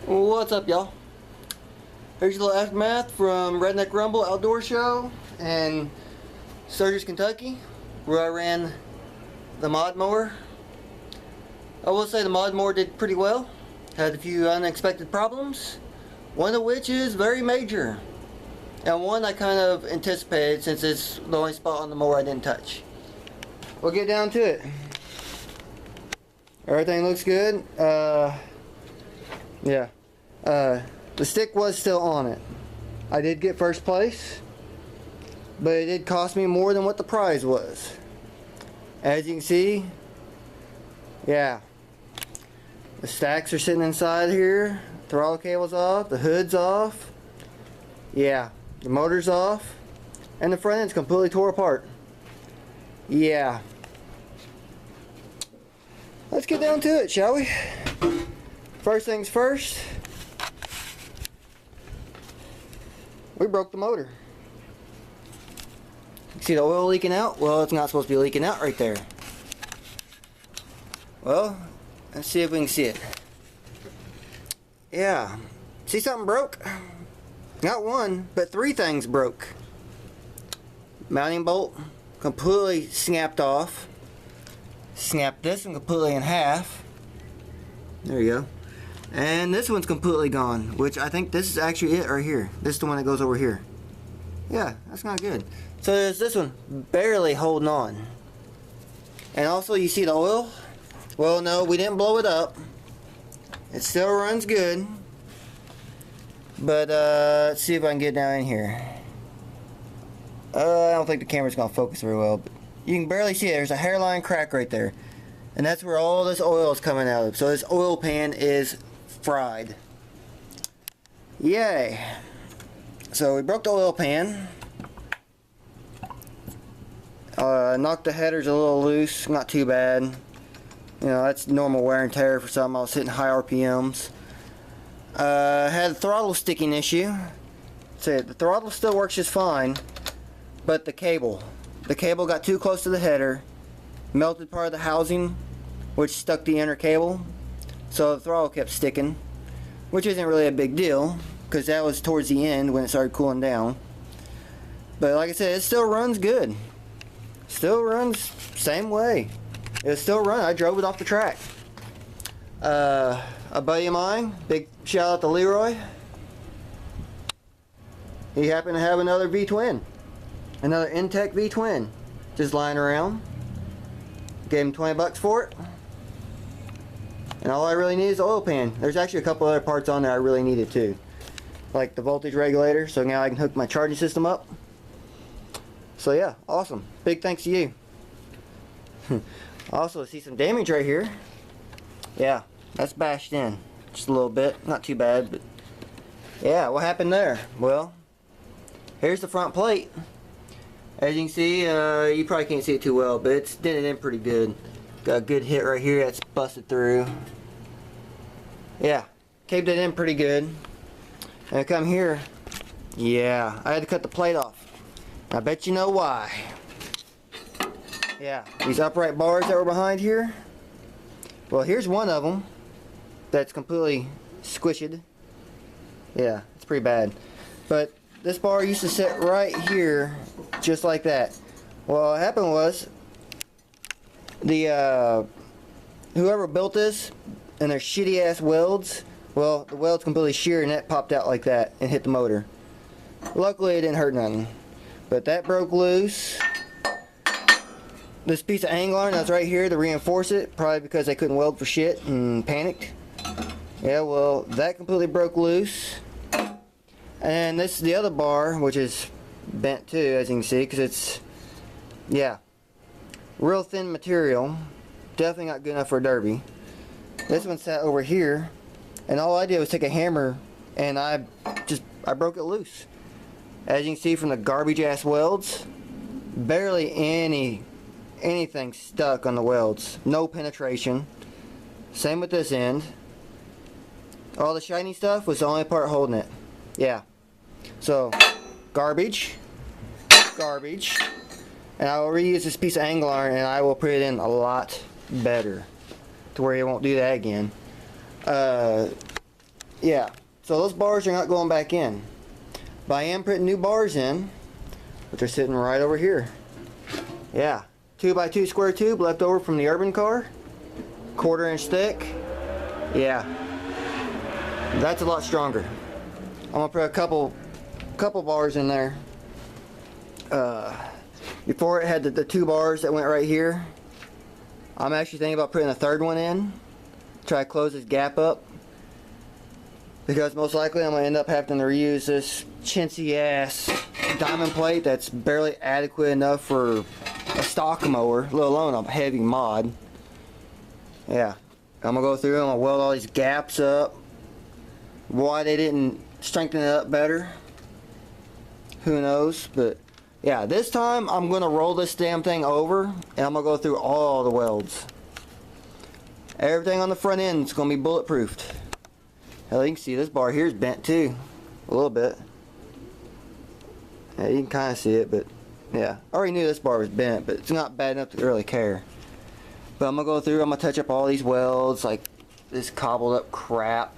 What's up, y'all? Here's your little aftermath from Redneck Rumble Outdoor Show in Sturgis, Kentucky, where I ran the mod mower. I will say the mod mower did pretty well. Had a few unexpected problems, one of which is very major, and one I kind of anticipated since it's the only spot on the mower I didn't touch. We'll get down to it. Everything looks good. Yeah. The stick was still on it. I did get first place, but it did cost me more than what the prize was. As you can see, yeah, the stacks are sitting inside here, throttle cable's off, the hood's off, yeah, the motor's off, and the front end's completely tore apart. Yeah. Let's get down to it, shall we? First things first, we broke the motor. See the oil leaking out? Well, it's not supposed to be leaking out right there. Well, let's see if we can see it. Yeah. See something broke? Not one, but three things broke. Mounting bolt completely snapped off. Snapped this one completely in half. There you go. And this one's completely gone, which I think this is actually it right here. This is the one that goes over here. Yeah, that's not good. So there's this one barely holding on. And also you see the oil? Well, no, we didn't blow it up. It still runs good. But let's see if I can get down in here. I don't think the camera's gonna focus very well, but you can barely see it. There's a hairline crack right there. And that's where all this oil is coming out of. So this oil pan is fried. Yay. So we broke the oil pan. Knocked the headers a little loose, not too bad. You know, that's normal wear and tear for something. I was hitting high RPMs. Had a throttle sticking issue. So the throttle still works just fine, but the cable got too close to the header, melted part of the housing, which stuck the inner cable, so the throttle kept sticking, which isn't really a big deal because that was towards the end when it started cooling down. But like I said, it still runs good. Still runs same way. It still runs. I drove it off the track. A buddy of mine, big shout out to Leroy, he happened to have another V-twin, another Intech V-twin, just lying around. Gave him 20 bucks for it. And all I really need is the oil pan. There's actually a couple other parts on there I really needed too, like the voltage regulator, so now I can hook my charging system up. So yeah, awesome. Big thanks to you. Also, see some damage right here. Yeah, that's bashed in just a little bit, not too bad, but yeah, what happened there? Well, here's the front plate. As you can see, you probably can't see it too well, but it's dented in pretty good. Got a good hit right here that's busted through. Yeah, caved it in pretty good. And I come here, yeah, I had to cut the plate off. I bet you know why. Yeah, these upright bars that were behind here, well, here's one of them that's completely squished. Yeah, it's pretty bad. But this bar used to sit right here, just like that. Well, what happened was, the whoever built this and their shitty ass welds, well, the welds completely sheared and that popped out like that and hit the motor. Luckily, it didn't hurt nothing, but that broke loose. This piece of angle iron that's right here to reinforce it, probably because they couldn't weld for shit and panicked. Yeah, well, that completely broke loose. And this is the other bar, which is bent too, as you can see, because it's, yeah, real thin material. Definitely not good enough for a derby. This one sat over here, and all I did was take a hammer and I broke it loose. As you can see from the garbage ass welds, barely anything stuck on the welds. No penetration. Same with this end. All the shiny stuff was the only part holding it. Yeah. So, garbage, and I will reuse this piece of angle iron and I will put it in a lot better to where it won't do that again. yeah, so those bars are not going back in. But I am putting new bars in, which are sitting right over here. Yeah, 2x2 square tube left over from the urban car, 1/4 inch thick. Yeah, that's a lot stronger. I'm gonna put a couple bars in there. Before it had the 2 bars that went right here. I'm actually thinking about putting a 3rd one in, try to close this gap up, because most likely I'm gonna end up having to reuse this chintzy ass diamond plate that's barely adequate enough for a stock mower, let alone a heavy mod. Yeah, I'm gonna go through and I'm gonna weld all these gaps up. Why they didn't strengthen it up better, who knows? But yeah, this time I'm gonna roll this damn thing over and I'm gonna go through all the welds. Everything on the front end is gonna be bulletproofed. Hell, you can see this bar here is bent too, a little bit. Yeah, you can kind of see it, but yeah, I already knew this bar was bent, but it's not bad enough to really care. But I'm gonna go through, I'm gonna touch up all these welds, like this cobbled up crap.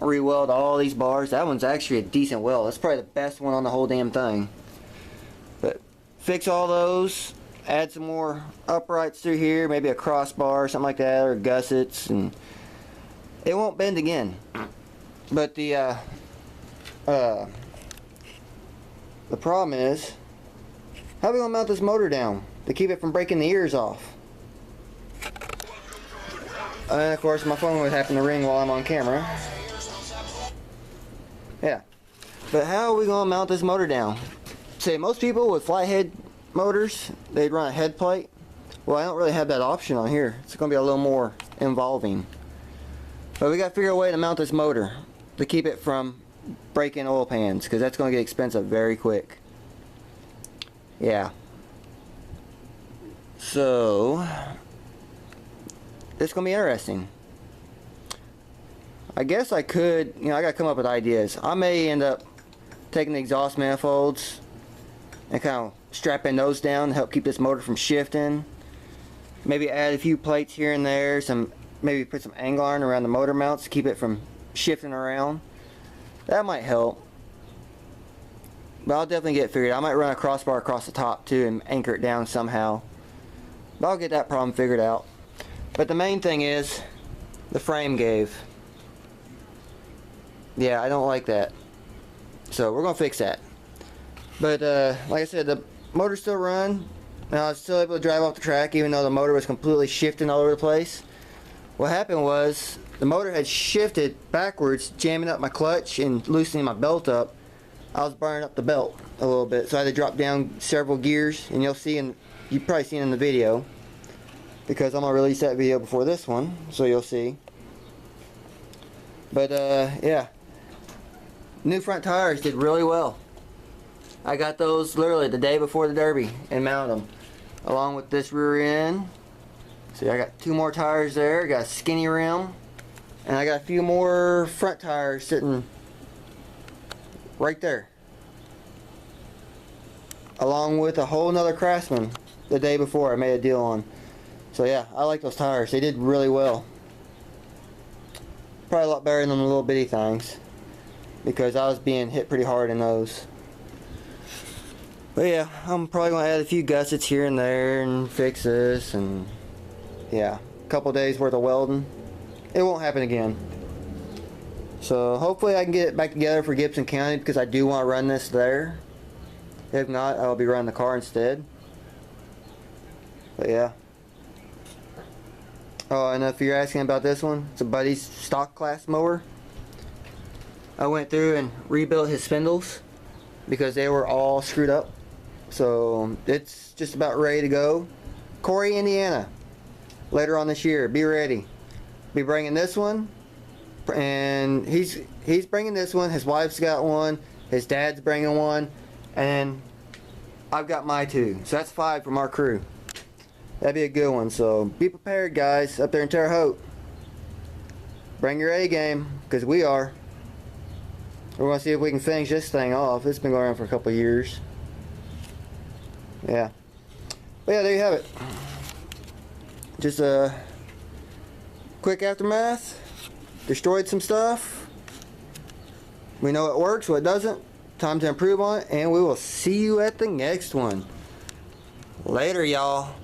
I'll re-weld all these bars. That one's actually a decent weld. That's probably the best one on the whole damn thing. But fix all those, add some more uprights through here, maybe a crossbar or something like that, or gussets, and it won't bend again. But the problem is, how are we gonna mount this motor down to keep it from breaking the ears off? And of course my phone would happen to ring while I'm on camera. Yeah, but how are we gonna mount this motor down? Say most people with flathead motors, they'd run a head plate. Well, I don't really have that option on here. It's gonna be a little more involving. But we gotta figure a way to mount this motor to keep it from breaking oil pans, because that's gonna get expensive very quick. Yeah. So it's gonna be interesting. I guess I could, I gotta come up with ideas. I may end up taking the exhaust manifolds and kind of strapping those down to help keep this motor from shifting. Maybe add a few plates here and there, maybe put some angle iron around the motor mounts to keep it from shifting around. That might help. But I'll definitely get it figured out. I might run a crossbar across the top too and anchor it down somehow. But I'll get that problem figured out. But the main thing is, the frame gave. Yeah, I don't like that. So we're gonna fix that. But like I said, the motor still run. Now I was still able to drive off the track even though the motor was completely shifting all over the place. What happened was the motor had shifted backwards, jamming up my clutch and loosening my belt up. I was burning up the belt a little bit, so I had to drop down several gears, and you've probably seen in the video, because I'm gonna release that video before this one, so you'll see. But yeah, new front tires did really well. I got those literally the day before the Derby and mounted them along with this rear end. See, I got 2 more tires there, got a skinny rim, and I got a few more front tires sitting right there, along with a whole nother Craftsman the day before I made a deal on. So yeah, I like those tires. They did really well. Probably a lot better than the little bitty things, because I was being hit pretty hard in those. But yeah, I'm probably going to add a few gussets here and there and fix this, and yeah, a couple days worth of welding. It won't happen again. So hopefully I can get it back together for Gibson County, because I do want to run this there. If not, I'll be running the car instead. But yeah. Oh, and if you're asking about this one, it's a buddy's stock class mower. I went through and rebuilt his spindles because they were all screwed up. So it's just about ready to go. Corey, Indiana, later on this year. Be ready. Be bringing this one, and he's bringing this one. His wife's got one. His dad's bringing one, and I've got my 2. So that's 5 from our crew. That'd be a good one. So be prepared, guys, up there in Terre Haute. Bring your A game, because we are. We're going to see if we can finish this thing off. It's been going on for a couple of years. Yeah. But yeah, there you have it. Just a quick aftermath. Destroyed some stuff. We know what works, what doesn't. Time to improve on it, and we will see you at the next one. Later, y'all.